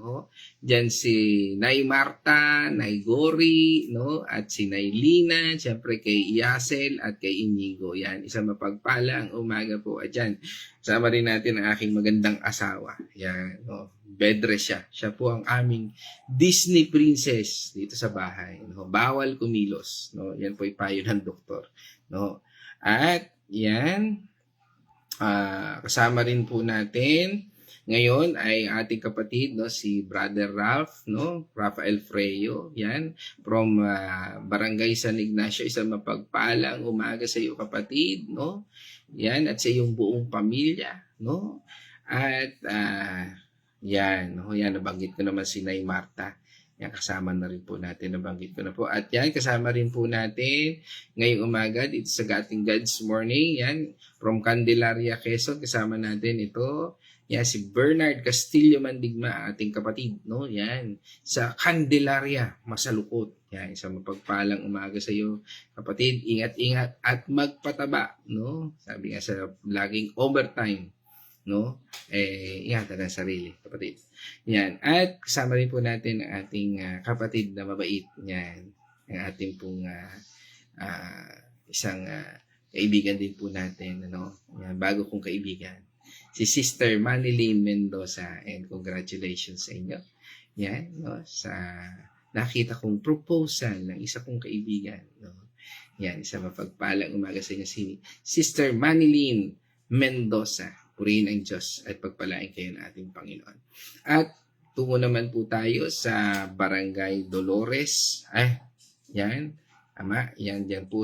Dyan si Nay Marta, Nay Gori, at si Nay Lina, siyempre kay Yasel at kay Inigo. Yan, isang mapagpalang umaga po. At dyan, sama rin natin ang aking magandang asawa. Yan, bedrest siya. Siya po ang aming Disney princess dito sa bahay. Bawal kumilos. Yan po ay payo ng doktor. At yan, kasama rin po natin ngayon ay ating kapatid, si Brother Ralph, Rafael Freyo. Yan, from Barangay San Ignacio. Isang mapagpalang umaga sa iyo kapatid. Yan, at sa iyong buong pamilya. At yan, nabanggit ko naman si Nay Marta. Yan, kasama na rin po natin, nabanggit ko na po. At yan, kasama rin po natin ngayong umaga dito sa ating God's Morning. Yan, from Candelaria, Quezon, kasama natin ito. Yan, si Bernard Castillo Mandigma, ating kapatid, no? Yan, sa Candelaria, Masalukot. Yan, isang mapagpalang umaga sa iyo, kapatid. Ingat-ingat at magpataba, no? Sabi nga sa laging overtime, no? Ingatan ang sarili, kapatid. Yan, at kasama rin po natin ang ating kapatid na mabait. Yan, ang ating pong isang kaibigan din po natin, ano? Yan, bago kong kaibigan, si Sister Manilyn Mendoza, and congratulations sa inyo. Yan, no? Sa nakita kong proposal ng isa kong kaibigan, no? Yan, isang mapagpalang umaga sa inyo, si Sister Manilyn Mendoza. Purihin ang Diyos at pagpalain kayo ng ating Panginoon. At tungo naman po tayo sa Barangay Dolores. Yan. Ama, yan po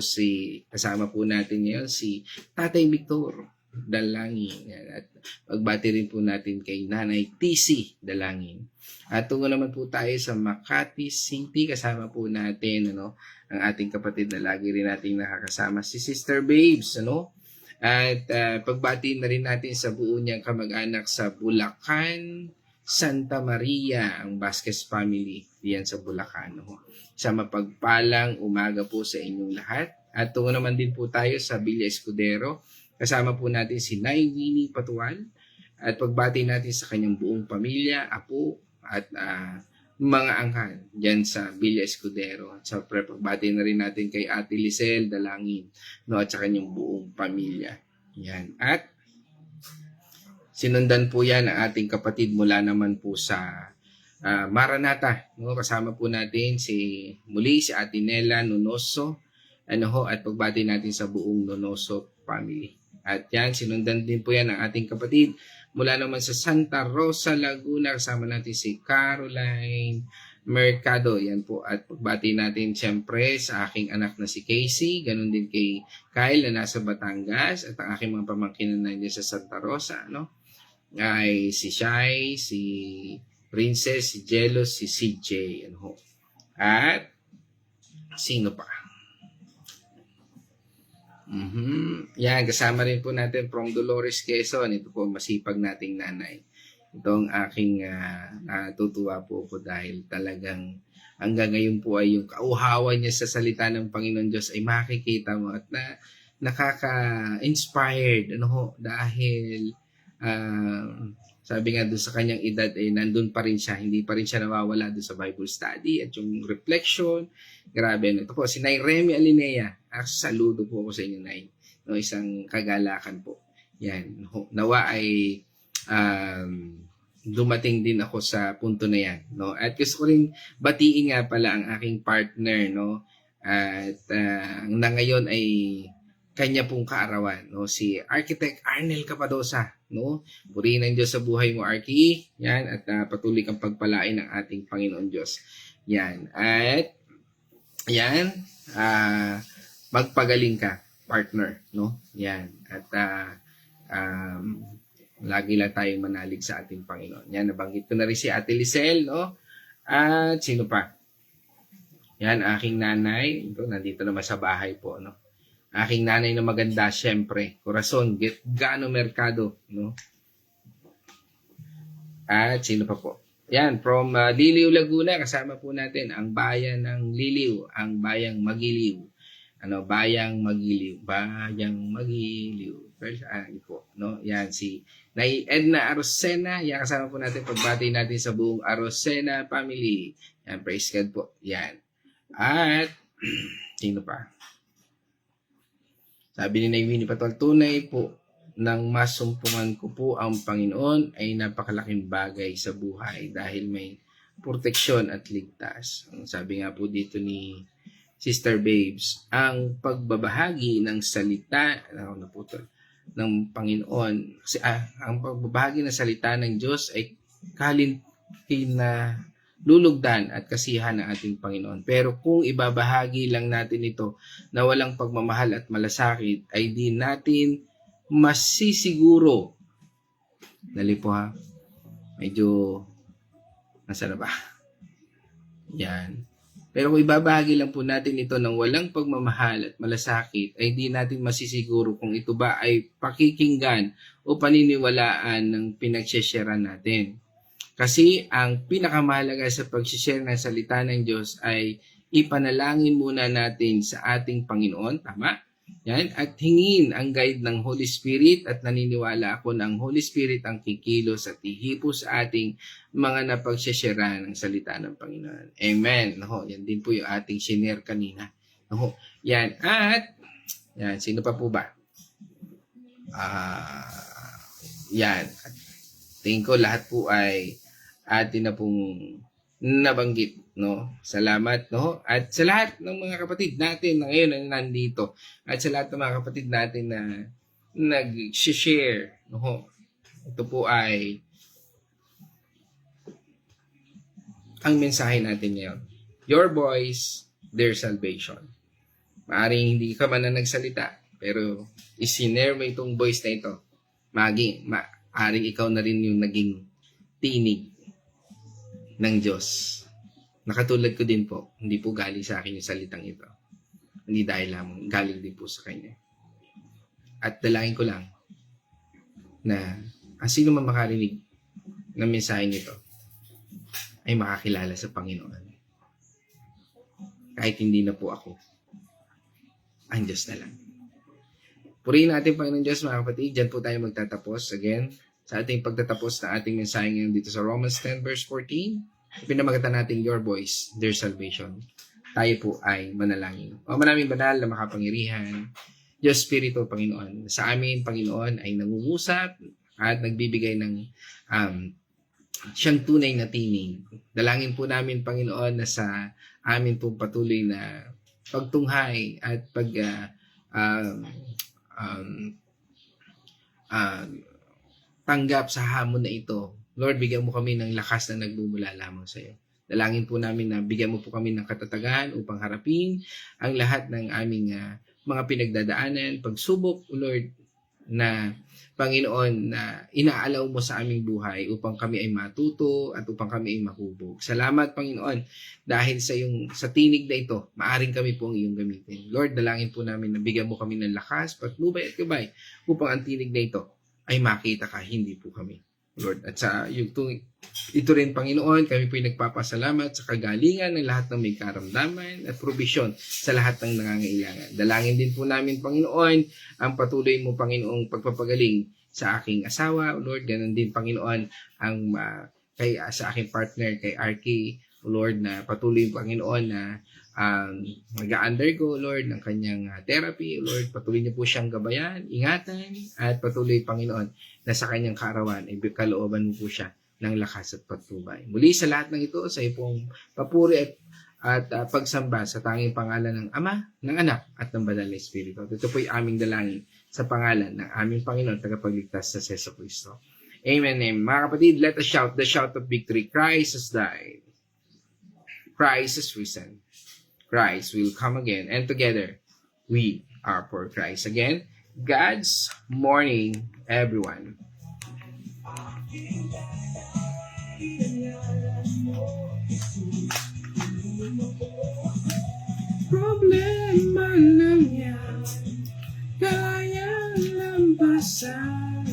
kasama po natin ngayon si Tatay Victor Dalangin. At pagbati rin po natin kay Nanay TC Dalangin. At tungo naman po tayo sa Makati City. Kasama po natin ang ating kapatid na lagi rin nating nakakasama, si Sister Babes. At pagbati na rin natin sa buo niyang kamag-anak sa Bulacan, Santa Maria, ang Vasquez family diyan sa Bulacan. Sa mapagpalang umaga po sa inyong lahat. At tungo naman din po tayo sa Villa Escudero. Kasama po natin si Nay Winnie Patuan. At pagbati natin sa kanyang buong pamilya, apo at mga angkan diyan sa Villa Escudero. At sa pagbati na rin natin kay Ate Lisel Dalangin, at sa kanyang buong pamilya. Yan. At sinundan po yan ang ating kapatid mula naman po sa Maranata. Kasama po natin si Ate Nela Nonoso. At pagbati natin sa buong Nonoso family. At yan, sinundan din po yan ang ating kapatid mula naman sa Santa Rosa, Laguna. Kasama natin si Caroline Mercado. Yan po. At pagbati natin siyempre sa aking anak na si Casey. Ganun din kay Kyle na nasa Batangas. At ang aking mga pamangkin na nandiyan sa Santa Rosa. Ay si Shai, si Princess, si Jelos, si CJ. At sino pa? Yan, kasama rin po natin from Dolores, Quezon. Ito po masipag nating nanay. Itong aking natutuwa po ko dahil talagang hanggang ngayon po ay yung kauhawan niya sa salita ng Panginoon Diyos ay makikita mo at nakaka-inspired dahil sabi nga doon sa kanyang edad ay nandun pa rin siya, hindi pa rin siya nawawala doon sa Bible study at yung reflection. Grabe. Ito po si Nay Remy Alinea. Saludo po ako sa inyo, Nay. Isang kagalakan po. Yan. Nawa ay dumating din ako sa punto na yan. At gusto ko rin batiin nga pala ang aking partner. At na ngayon ay kanya pong kaarawan, si Architect Arnel Capadosa. Purihin ang Diyos sa buhay mo, Archie. Yan. At patuloy kang pagpalain ng ating Panginoon Diyos. Yan. At yan. Magpagaling ka, partner. Yan. At lagi lang tayong manalig sa ating Panginoon. Yan, nabanggit ko na rin si Ate Lisel, At sino pa? Yan, aking nanay. Ito, nandito naman sa bahay po, Aking nanay na maganda, syempre. Corazon Gano Mercado, At sino pa po? Yan, from Liliw, Laguna, kasama po natin ang bayan ng Liliw, ang bayang Magiliw. Bayang Magiliw. Yan, si Nay Edna Arosena. Yan, kasama po natin. Pagbati natin sa buong Arosena family. Yan, praise God po. Yan. At, sino pa? Sabi ni Nay Winnie Patuan, tunay po nang masumpungan ko po ang Panginoon ay napakalaking bagay sa buhay dahil may proteksyon at ligtas. Sabi nga po dito ni Sister Babes, ang pagbabahagi ng salita ng Panginoon, ang pagbabahagi ng salita ng Diyos ay lulugdan at kasiyahan ng ating Panginoon. Pero kung ibabahagi lang natin ito na walang pagmamahal at malasakit, ay di natin masisiguro. Dali po ha. Medyo, nasa na ba? Yan. Pero kung ibabahagi lang po natin ito ng walang pagmamahal at malasakit, ay di natin masisiguro kung ito ba ay pakikinggan o paniniwalaan ng pinagshashare natin. Kasi ang pinakamahalaga sa pag-share ng salita ng Diyos ay ipanalangin muna natin sa ating Panginoon, tama? Yan, at hingin ang guide ng Holy Spirit at naniniwala ako na ang Holy Spirit ang kikilos at ihipo sa ating mga napagshashare ng salita ng Panginoon. Amen. Naho, yan din po yung ating shinare kanina. Naho, yan. At, yan, sino pa po ba? Yan. At tingin ko lahat po ay atin na pong nabanggit, no? Salamat, no? At sa lahat ng mga kapatid natin na ngayon na nandito, at sa lahat ng mga kapatid natin na nag-share, no? Ito po ay ang mensahe natin ngayon. Your voice, their salvation. Maaring hindi ka man na nagsalita, pero isinare mo itong voice na ito. Maaring ikaw na rin yung naging tinig ng Diyos. Nakatulad ko din po, hindi po galing sa akin yung salitang ito. Hindi dahil lamang, galing din po sa Kanya. At dalangin ko lang na ang sino man makarinig ng mensahe nito ay makakilala sa Panginoon. Kahit hindi na po ako, ang Diyos na lang. Purihin natin Panginoon Diyos mga kapatid, dyan po tayo magtatapos again sa ating pagtatapos na ating mensahe ngayon dito sa Romans 10 verse 14. Pinamagatan natin your voice, their salvation. Tayo po ay manalangin. O manaming banal na makapangyarihan, Diyos Espiritu Panginoon, sa amin Panginoon ay nangungusap at nagbibigay ng siyang tunay na tinig. Dalangin po namin Panginoon na sa amin pong patuloy na pagtunghay at tanggap sa hamon na ito. Lord, bigyan mo kami ng lakas na nagmumula lamang sa iyo. Dalangin po namin na bigyan mo po kami ng katatagan upang harapin ang lahat ng aming mga pinagdadaanan, pagsubok, Lord, na Panginoon na inaalaw mo sa aming buhay upang kami ay matuto at upang kami ay mahubog. Salamat, Panginoon, dahil sa tinig na ito, maaring kami po ang iyong gamitin. Lord, dalangin po namin na bigyan mo kami ng lakas, patnubay at gabay upang ang tinig na ito ay makita ka, hindi po kami. Lord, at sa ito rin, Panginoon, kami po ay nagpapasalamat sa kagalingan ng lahat ng may karamdaman at probisyon sa lahat ng nangangailangan. Dalangin din po namin, Panginoon, ang patuloy mo, Panginoong, pagpapagaling sa aking asawa. Lord, ganun din, Panginoon, ang sa aking partner, kay RK, Lord, na patuloy, Panginoon, na nag-undergo, Lord, ng kanyang therapy. Lord, patuloy niyo po siyang gabayan, ingatan, at patuloy, Panginoon, na sa kanyang kaarawan, ay kalooban mo po siya ng lakas at patnubay. Muli sa lahat ng ito, sa iyong papuri at pagsamba sa tanging pangalan ng Ama, ng Anak, at ng Banal na Espiritu. Ito po ay aming dalangin sa pangalan ng aming Panginoon, tagapagligtas sa Jesu Cristo. Amen, amen. Mga kapatid, let us shout the shout of victory. Christ has died. Christ is risen. Christ will come again, and together we are for Christ. Again, God's morning, everyone. Problema lang yan, kayang lampasan.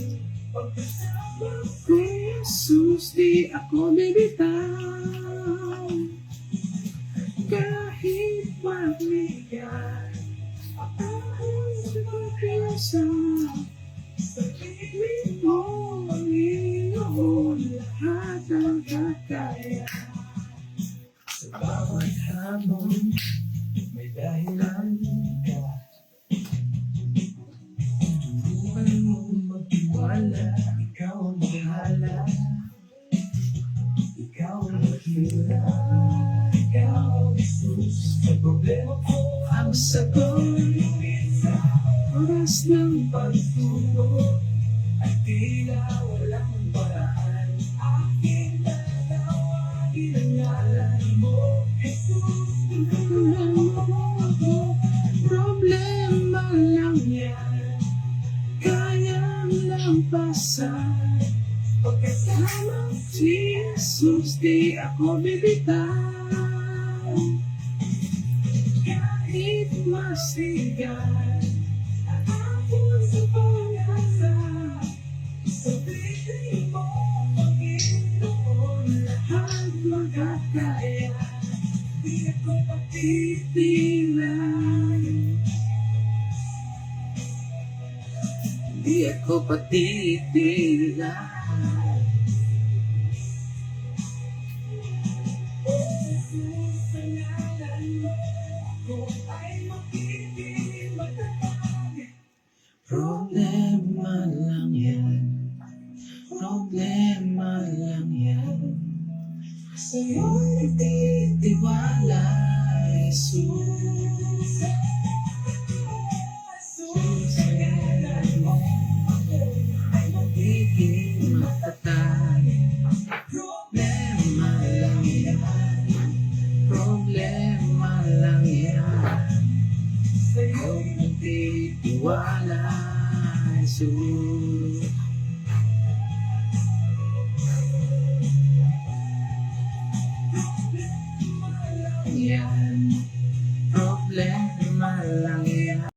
Kung Jesus, di ako bibitaw. Kahit mabigat, ahal sa pag-asa, sa piling mo, Panginoon, lahat ang kakaya. Sa bawat hamon, may dahilan ka. Turuan mo magtiwala, ikaw ang bahala. Ikaw ang maghila, ikaw ang Jesus. Sa problema ko, ang sagot. Oras ng pagtulog, at tila walang paraan. Aking nanawagin ang ngalan mo, Jesus. Tulungan mo ako, problema lang yan, kayang lampasan. Pagkasama si Jesus, di ako bibitaw. Di ako patitilan. Problema lang yan. Problema lang yan. Sa'yo nagtitiwala, Jesus. Susayaran mo ay magiging matatag. Problema lang yan. Problema lang yan. Sa'yo nagtitiwala, Jesus.